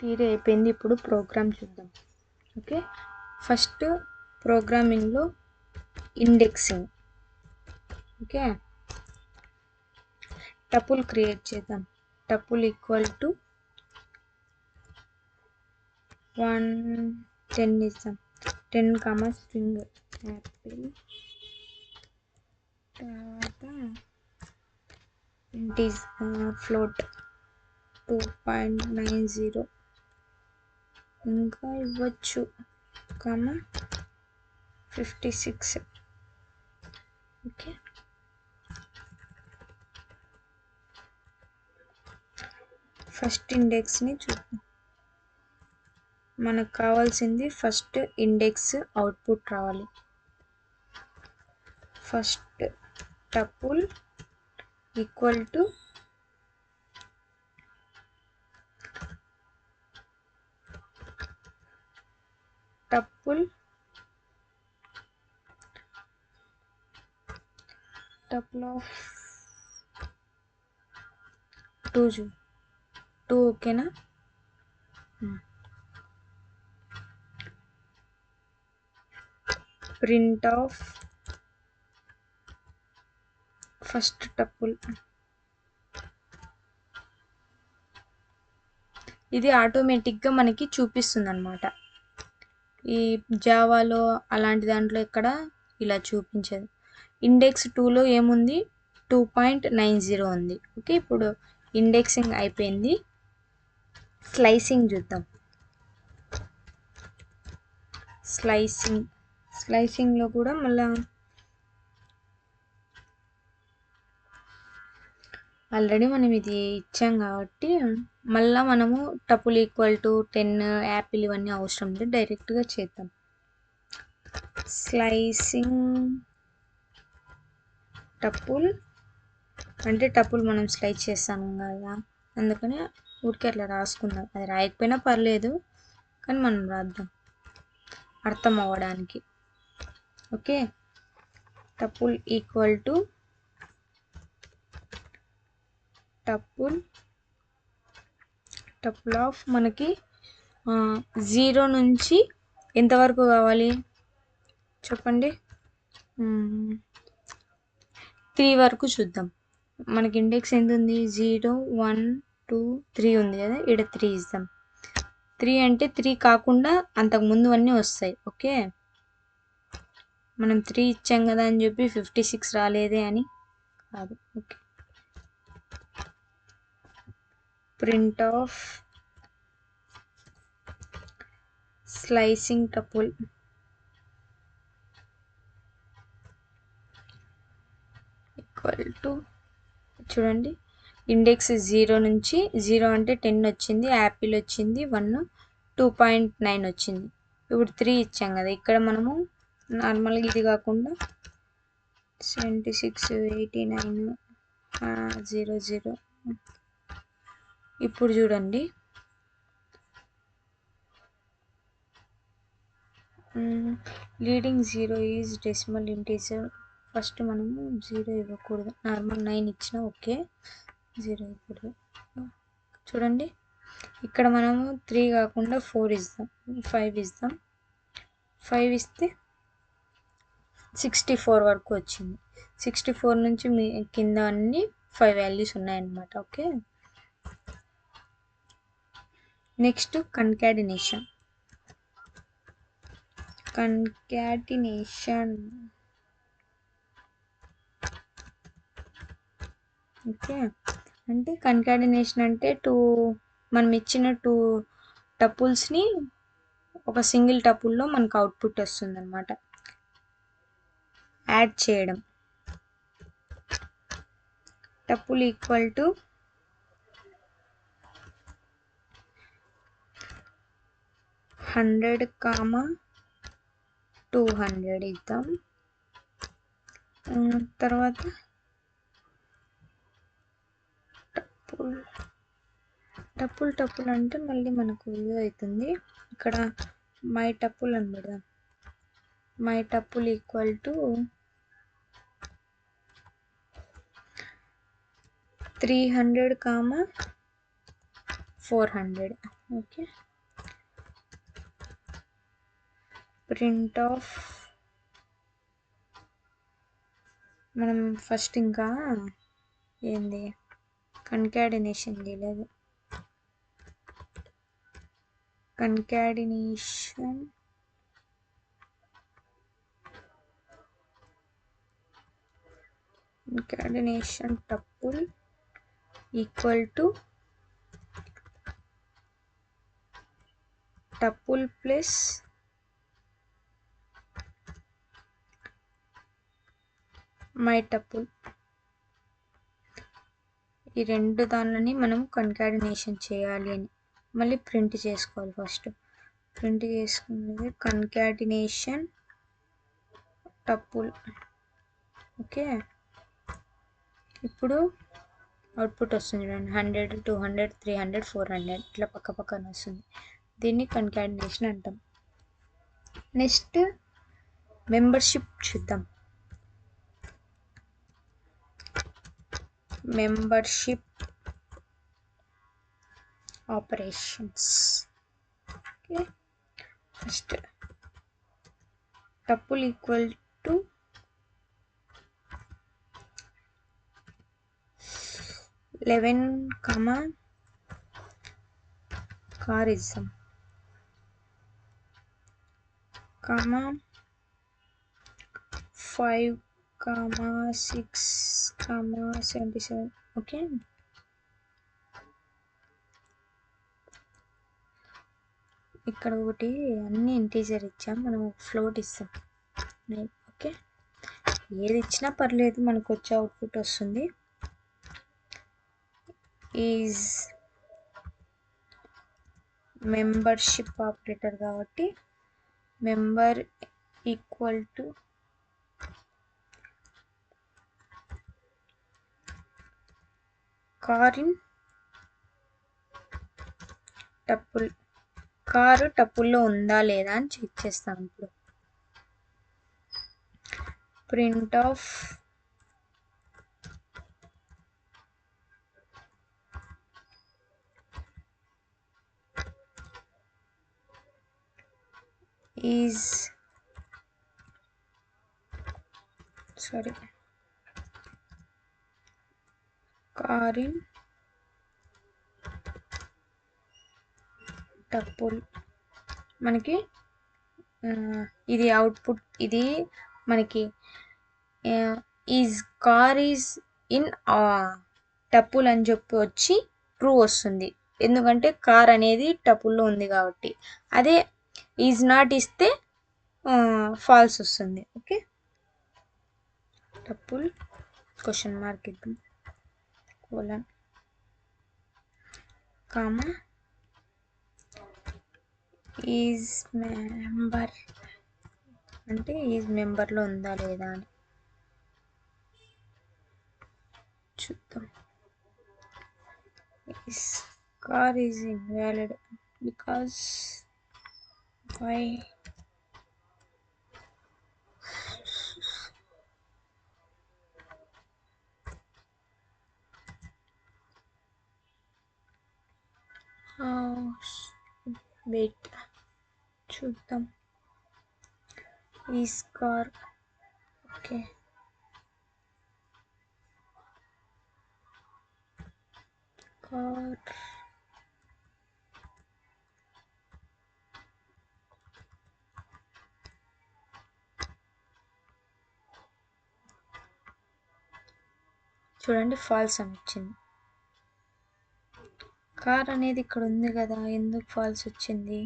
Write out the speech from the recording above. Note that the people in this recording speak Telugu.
థియరీ అయిపోయింది. ఇప్పుడు ప్రోగ్రామ్ చూద్దాం. ఓకే, ఫస్ట్ ప్రోగ్రామింగ్లో ఇండెక్సింగ్. ఓకే, టపుల్ క్రియేట్ చేద్దాం. టపుల్ ఈక్వల్ టు 10 ఇస్తాం. 10 కామా స్ట్రింగ్ యాపిల్, తర్వాత ఫ్లోట్ 2.90 ఇంకా ఇవ్వచ్చు, కామా 56. ఓకే, ఫస్ట్ ఇండెక్స్ని చూద్దాం. మనకు కావాల్సింది ఫస్ట్ ఇండెక్స్ అవుట్పుట్ రావాలి. First tuple equal to tuple of 2. ఓకేనా? Print of first tuple. ఇది ఆటోమేటిక్గా మనకి చూపిస్తుంది అన్నమాట. ఈ జావాలో అలాంటి దాంట్లో ఇక్కడ ఇలా చూపించదు. ఇండెక్స్ 2లో ఏముంది? 2.90 ఉంది. ఓకే, ఇప్పుడు ఇండెక్సింగ్ అయిపోయింది. స్లైసింగ్ చూద్దాం. స్లైసింగ్లో కూడా మళ్ళీ ఆల్రెడీ మనం ఇది ఇచ్చాం కాబట్టి మళ్ళీ మనము టపుల్ ఈక్వల్ టు 10 యాపిల్ ఇవన్నీ అవసరం లేదు, డైరెక్ట్గా చేద్దాం. స్లైసింగ్ టపుల్ అంటే టపుల్ మనం స్లైస్ చేస్తాం కదా, అందుకని ఊరికే అట్లా రాసుకుందాం. అది రాయకపోయినా పర్లేదు, కానీ మనం రాద్దాం అర్థం అవ్వడానికి. Okay, tuple equal to tuple of మనకి 0 నుంచి ఎంతవరకు కావాలి చెప్పండి? 3 వరకు చూద్దాం. మనకి ఇండెక్స్ ఎంత ఉంది? 0, 1, 2, 3 ఉంది కదా, ఇక్కడ 3 ఇద్దాం. 3 అంటే 3 కాకుండా అంతకుముందు అన్నీ వస్తాయి. ఓకే, మనం 3 ఇచ్చాం కదా అని చెప్పి 56 రాలేదే అని కాదు. Okay, print of slicing tuple equal to, చూడండి ఇండెక్స్ 0 నుంచి 0 అంటే 10 వచ్చింది, యాపిల్ వచ్చింది 1, 2.9 వచ్చింది. ఇప్పుడు 3 ఇచ్చాం కదా, ఇక్కడ మనము నార్మల్గా ఇది కాకుండా 76, 89, 00. ఇప్పుడు చూడండి, leading 0 is decimal integer. First మనము 0 ఇవ్వకూడదు, నార్మల్ 9 ఇచ్చినా ఓకే, 0 ఇవ్వకూడదు. చూడండి, ఇక్కడ మనము 3 కాకుండా 4 ఇద్దాం, 5 ఇద్దాం. 5 ఇస్తే 64 వరకు వచ్చింది. 64 నుంచి మీ కింద అన్ని 5 వాల్యూస్ ఉన్నాయన్నమాట. Okay, next concatenation. ఓకే, అంటే కన్కాటినేషన్ అంటే మనం ఇచ్చిన 2 టపుల్స్ని ఒక సింగిల్ టపుల్లో మనకు అవుట్పుట్ వస్తుంది అనమాట, యాడ్ చేయడం. టపుల్ ఈక్వల్ టు 100, 200 ఇద్దాం. తర్వాత టపుల్ అంటే మళ్ళీ మనకు ఇది అవుతుంది. ఇక్కడ మై టపుల్ అని పెడదాం. My tuple equal to 300, 400. Okay, print of మనం ఫస్ట్ ఇంకా ఏంది కన్కాడినేషన్ చేయలేదు. కన్కాడినేషన్ tuple equal to tuple plus my tuple. ఈ రెండు దానిని మనం కన్కాడినేషన్ చేయాలి అని మళ్ళీ ప్రింట్ చేసుకోవాలి. ఫస్ట్ ప్రింట్ చేసుకున్నది కన్కాడినేషన్ tuple. ఓకే, ఇప్పుడు అవుట్పుట్ వస్తుంది చూడండి, 100, 200, 300, 400 ఇట్లా పక్క పక్కన వస్తుంది. దీన్ని కన్కాడినేషన్ అంటాం. నెక్స్ట్ మెంబర్షిప్ చూద్దాం. Membership operations. Okay, first tuple equal to 11, car ఇద్దాం, 5, 6, 77. ఓకే, ఇక్కడ ఒకటి అన్ని ఇంటీజర్ ఇచ్చాం, మనం ఫ్లోట్ ఇస్తాం. ఓకే, ఏది ఇచ్చినా పర్లేదు, మనకు వచ్చే అవుట్పుట్ వస్తుంది. ఈజ్ మెంబర్షిప్ ఆపరేటర్ కాబట్టి member equal to car in tuple. Car టపుల్లో ఉందా లేదా అని చెక్ చేస్తాం. ఇప్పుడు print of is car in tuple. మనకి ఇది అవుట్పుట్, ఇది మనకి is car is in tuple అని చెప్పి వచ్చి ట్రూ వస్తుంది, ఎందుకంటే కార్ అనేది టపుల్లో ఉంది కాబట్టి. అదే ఈజ్ నాట్ ఇస్తే ఫాల్స్ వస్తుంది. ఓకే, tuple క్వశ్చన్ మార్క్ ఇద్దాం, కోలన్ కామా ఈజ్ మెంబర్ అంటే ఈజ్ మెంబర్లో ఉందా లేదా అని చూద్దాం. Is car is invalid because why wait చూద్దాం. Is car. ఓకే, కార్ చూడండి ఫాల్స్ అని వచ్చింది. కార్ అనేది ఇక్కడ ఉంది కదా, ఎందుకు ఫాల్స్ వచ్చింది?